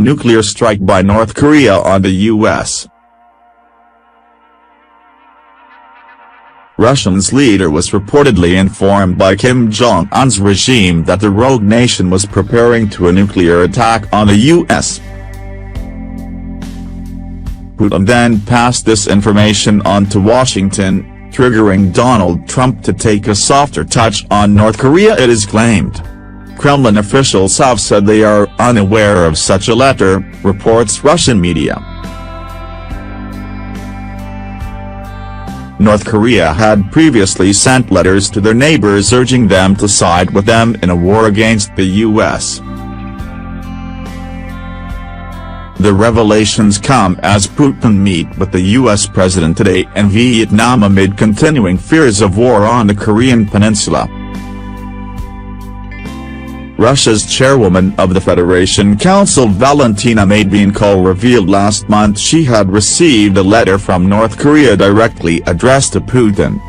nuclear strike by North Korea on the U.S. Russia's leader was reportedly informed by Kim Jong-un's regime that the rogue nation was preparing to a nuclear attack on the U.S. Putin then passed this information on to Washington, triggering Donald Trump to take a softer touch on North Korea, it is claimed. Kremlin officials have said they are unaware of such a letter, reports Russian media. North Korea had previously sent letters to their neighbors urging them to side with them in a war against the U.S. The revelations come as Putin meet with the U.S. president today in Vietnam amid continuing fears of war on the Korean peninsula. Russia's chairwoman of the Federation Council Valentina Matvienko revealed last month she had received a letter from North Korea directly addressed to Putin.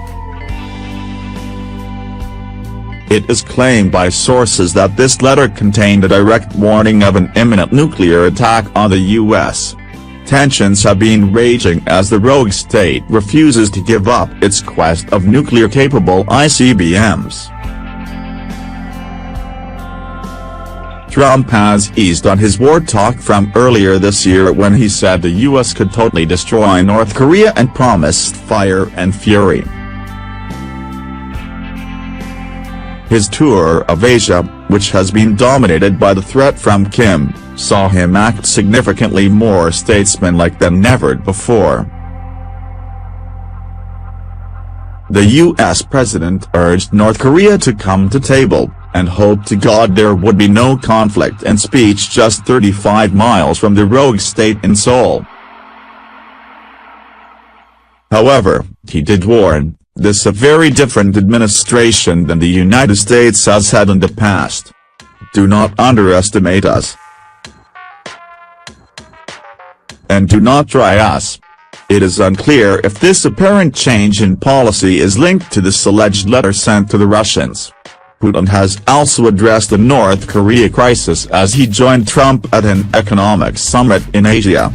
It is claimed by sources that this letter contained a direct warning of an imminent nuclear attack on the U.S. Tensions have been raging as the rogue state refuses to give up its quest of nuclear-capable ICBMs. Trump has eased on his war talk from earlier this year when he said the U.S. could totally destroy North Korea and promised fire and fury. His tour of Asia, which has been dominated by the threat from Kim, saw him act significantly more statesmanlike than ever before. The U.S. president urged North Korea to come to table, and hoped to God there would be no conflict in speech just 35 miles from the rogue state in Seoul. However, he did warn, this is a very different administration than the United States has had in the past. Do not underestimate us. And do not try us. It is unclear if this apparent change in policy is linked to this alleged letter sent to the Russians. Putin has also addressed the North Korea crisis as he joined Trump at an economic summit in Asia.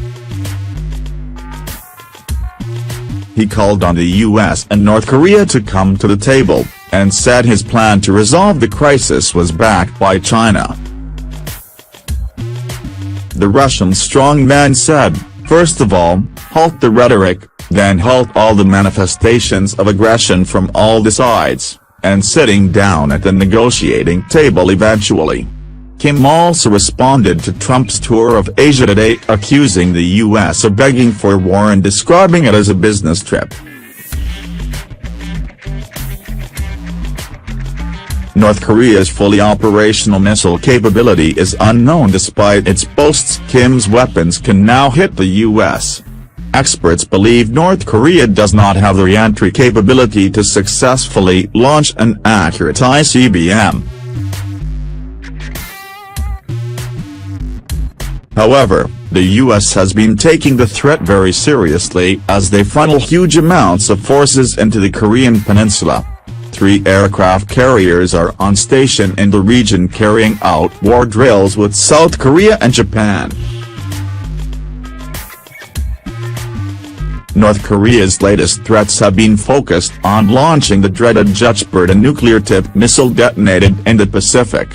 He called on the U.S. and North Korea to come to the table, and said his plan to resolve the crisis was backed by China. The Russian strongman said, first of all, halt the rhetoric, then halt all the manifestations of aggression from all the sides, and sitting down at the negotiating table eventually. Kim also responded to Trump's tour of Asia today, accusing the U.S. of begging for war and describing it as a business trip. North Korea's fully operational missile capability is unknown despite its boasts. Kim's weapons can now hit the U.S. Experts believe North Korea does not have the re-entry capability to successfully launch an accurate ICBM. However, the U.S. has been taking the threat very seriously as they funnel huge amounts of forces into the Korean peninsula. 3 aircraft carriers are on station in the region carrying out war drills with South Korea and Japan. North Korea's latest threats have been focused on launching the dreaded Judgebird, a nuclear-tipped missile detonated in the Pacific.